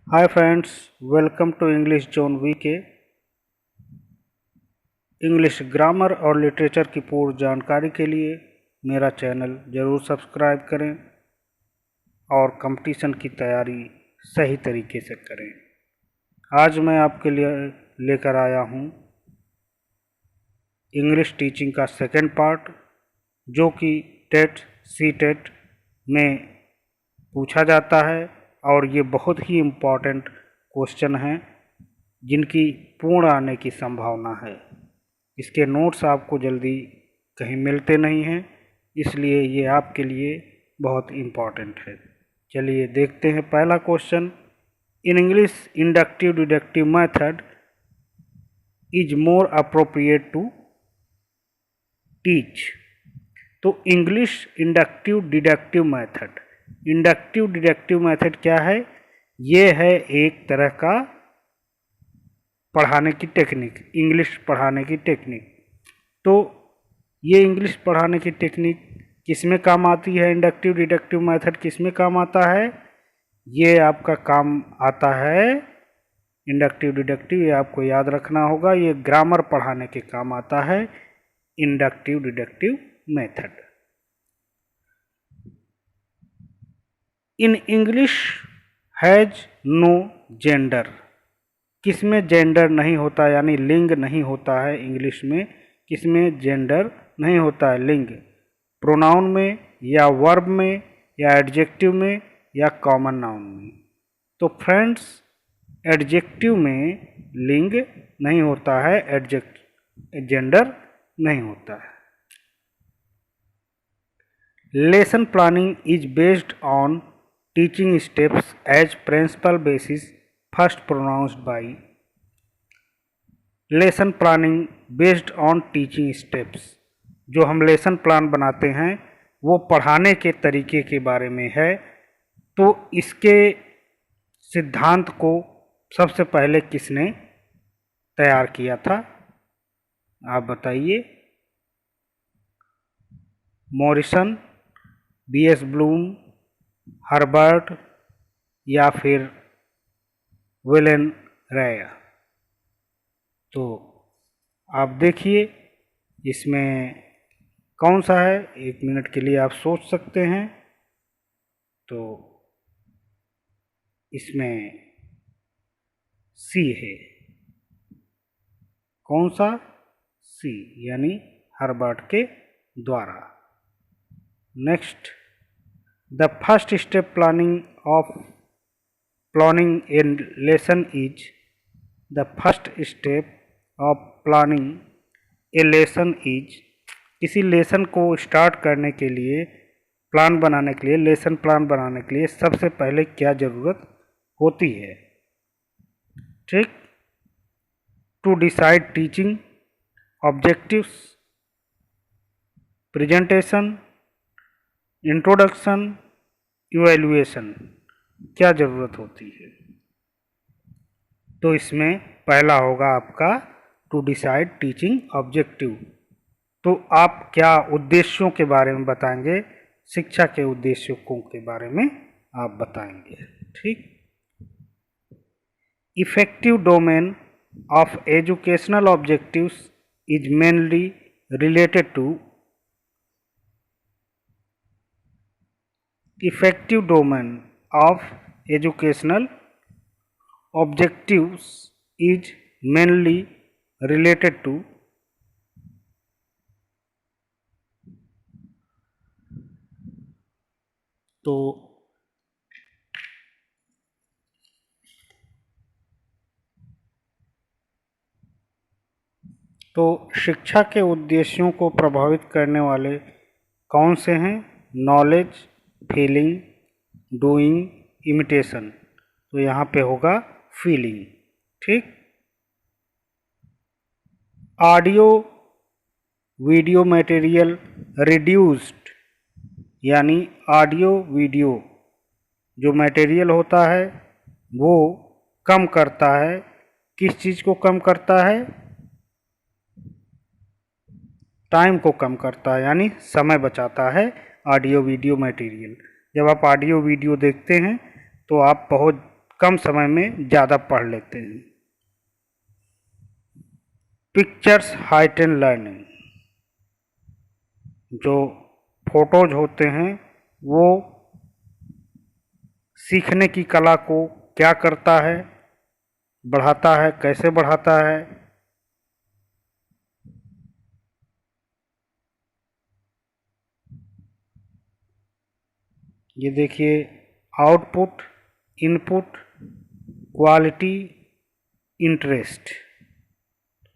Hi friends, welcome to English zone VK. English grammar और literature की पूर्ण जानकारी के लिए मेरा चैनल ज़रूर सब्सक्राइब करें और कंपटीशन की तैयारी सही तरीके से करें। आज मैं आपके लिए लेकर आया हूँ इंग्लिश टीचिंग का सेकंड पार्ट, जो कि टेट सी-टेट में पूछा जाता है और ये बहुत ही इम्पॉर्टेंट क्वेश्चन हैं जिनकी पूर्ण आने की संभावना है। इसके नोट्स आपको जल्दी कहीं मिलते नहीं हैं, इसलिए ये आपके लिए बहुत इम्पॉर्टेंट है। चलिए देखते हैं पहला question. In English inductive deductive method is more appropriate to teach. तो इंग्लिश इंडक्टिव डिडक्टिव मेथड क्या है? ये है एक तरह का पढ़ाने की टेक्निक, इंग्लिश पढ़ाने की टेक्निक। तो ये इंग्लिश पढ़ाने की टेक्निक किस में काम आती है? इंडक्टिव डिडक्टिव मेथड किस में काम आता है? ये आपका काम आता है इंडक्टिव डिडक्टिव, ये आपको याद रखना होगा। ये ग्रामर पढ़ाने के काम आता है inductive deductive method. In English has no gender. किसमें जेंडर नहीं होता, यानी लिंग नहीं होता है इंग्लिश में? किसमें जेंडर नहीं होता है? लिंग। प्रोनाउन में या वर्ब में या एडजेक्टिव में या कॉमन नाउन में? तो फ्रेंड्स, एडजेक्टिव में लिंग नहीं होता है, जेंडर नहीं होता है। Lesson planning is based on teaching steps as principle basis first pronounced by. Lesson planning based on teaching steps, जो हम लेसन प्लान बनाते हैं वो पढ़ाने के तरीके के बारे में है। तो इसके सिद्धांत को सबसे पहले किसने तैयार किया था, आप बताइए? Morrison, BS. ब्लूम, हर्बर्ट या फिर विलेन राय? तो आप देखिए इसमें कौन सा है, 1 मिनट के लिए आप सोच सकते हैं। तो इसमें सी है। कौन सा? सी, यानी हर्बर्ट के द्वारा। Next, the first step planning A lesson is. The first step of planning A lesson is. किसी लेसन को स्टार्ट करने के लिए, प्लान बनाने के लिए, लेसन प्लान बनाने के लिए सबसे पहले क्या ज़रूरत होती है? ठीक, to decide teaching objectives, presentation, introduction, evaluation, क्या ज़रूरत होती है? तो इसमें पहला होगा आपका टू डिसाइड टीचिंग ऑब्जेक्टिव। तो आप क्या उद्देश्यों के बारे में बताएंगे? शिक्षा के उद्देश्यों के बारे में आप बताएंगे। ठीक। Effective domain of educational objectives is mainly related to. Effective domain of educational objectives is mainly related to। तो शिक्षा के उद्देश्यों को प्रभावित करने वाले कौन से हैं? Knowledge, feeling, doing, imitation. तो यहाँ पे होगा फीलिंग। ठीक। ऑडियो वीडियो मटेरियल रिड्यूस्ड, यानी ऑडियो वीडियो जो मटेरियल होता है वो कम करता है। किस चीज़ को कम करता है? टाइम को कम करता है, यानी समय बचाता है ऑडियो वीडियो मटेरियल। जब आप ऑडियो वीडियो देखते हैं तो आप बहुत कम समय में ज़्यादा पढ़ लेते हैं। पिक्चर्स हाइटेन लर्निंग, जो फोटोज होते हैं वो सीखने की कला को क्या करता है, बढ़ाता है, कैसे बढ़ाता है। ये देखिए, आउटपुट, इनपुट, क्वालिटी, इंटरेस्ट।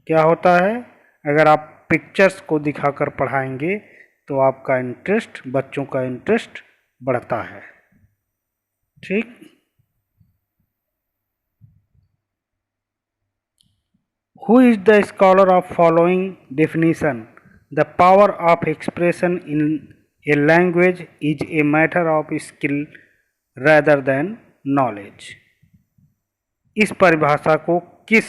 क्या होता है, अगर आप पिक्चर्स को दिखाकर पढ़ाएंगे तो आपका इंटरेस्ट, बच्चों का इंटरेस्ट बढ़ता है। ठीक। Who is the scholar of following definition? The power of expression in a language is a matter of skill rather than knowledge. इस परिभाषा को किस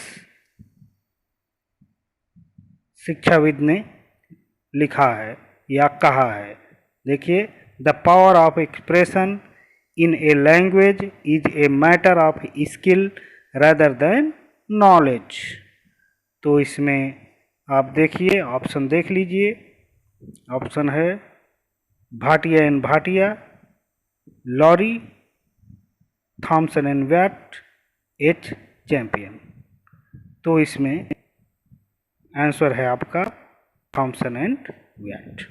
शिक्षाविद ने लिखा है या कहा है? देखिए, the power of expression in a language is a matter of skill rather than knowledge. तो इसमें आप देखिए, ऑप्शन देख लीजिए। ऑप्शन है Bhatia and Bhatia, Lowry, Thomson and Wyatt, H Champion. तो इसमें आंसर है आपका Thomson and Wyatt.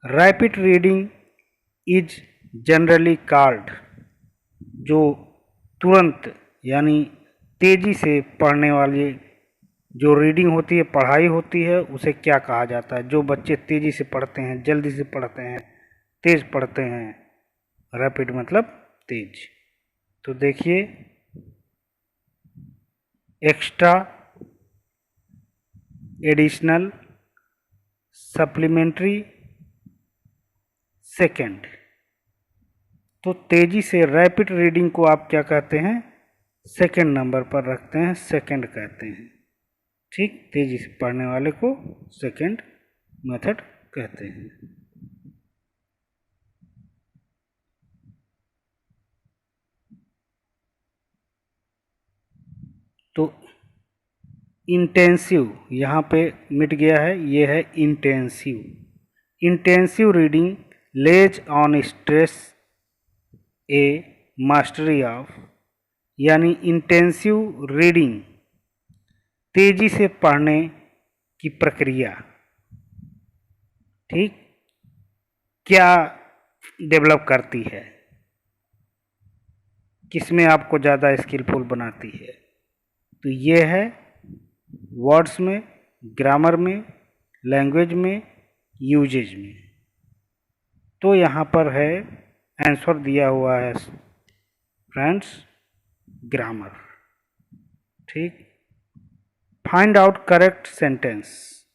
Rapid reading is generally called, जो तुरंत यानी तेजी से पढ़ने वाली जो रीडिंग होती है, पढ़ाई होती है, उसे क्या कहा जाता है? जो बच्चे तेजी से पढ़ते हैं, जल्दी से पढ़ते हैं, तेज पढ़ते हैं, रैपिड मतलब तेज। तो देखिए, एक्स्ट्रा, एडिशनल, सप्लीमेंट्री, सेकेंड। तो तेजी से रैपिड रीडिंग को आप क्या कहते हैं? सेकेंड नंबर पर रखते हैं, सेकेंड कहते हैं। ठीक, तेजी से पढ़ने वाले को सेकेंड मेथड कहते हैं। तो इंटेंसिव यहाँ पे मिट गया है, ये है intensive. Intensive reading lays on stress a mastery of, यानी इंटेंसिव रीडिंग तेजी से पढ़ने की प्रक्रिया, ठीक, क्या डेवलप करती है, किसमें आपको ज़्यादा स्किलफुल बनाती है? तो ये है वर्ड्स में, ग्रामर में, लैंग्वेज में, यूजेज में। तो यहाँ पर है आंसर दिया हुआ है फ्रेंड्स, ग्रामर। ठीक। फाइंड आउट करेक्ट सेंटेंस,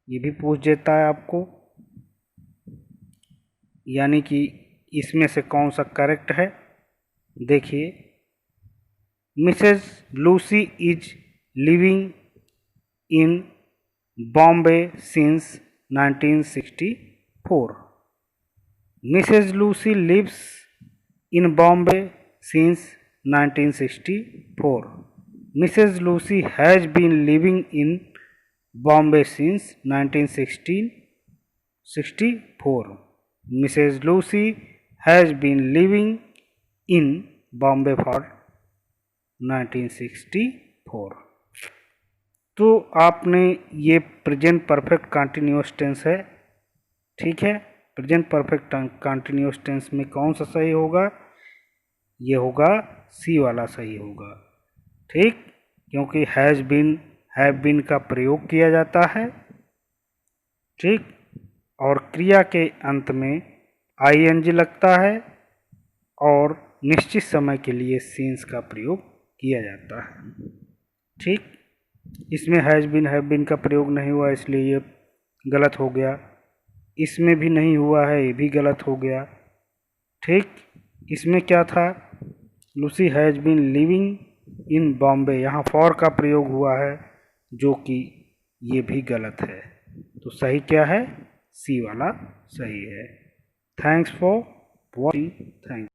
ये भी पूछ देता है आपको, यानी कि इसमें से कौन सा करेक्ट है। देखिए, Mrs Lucy is living in Bombay since 1964। Mrs Lucy lives in Bombay since 1964। Mrs Lucy has been living in Bombay since 1964। Mrs Lucy has been living in Bombay for 1964। तो आपने ये प्रेजेंट परफेक्ट कंटिन्यूअस टेंस है, ठीक है। प्रेजेंट परफेक्ट कंटिन्यूअस टेंस में कौन सा सही होगा? ये होगा सी वाला सही होगा, ठीक, क्योंकि हैज़ बीन, हैव बीन का प्रयोग किया जाता है, ठीक, और क्रिया के अंत में आईएनजी लगता है और निश्चित समय के लिए सीन्स का प्रयोग किया जाता है, ठीक। इसमें हैज़ बीन, हैव बीन का प्रयोग नहीं हुआ, इसलिए ये गलत हो गया। इसमें भी नहीं हुआ है, ये भी गलत हो गया, ठीक। इसमें क्या था? Lucy has been living in Bombay, यहाँ फॉर का प्रयोग हुआ है, जो कि ये भी गलत है। तो सही क्या है? सी वाला सही है। Thanks for watching. थैंक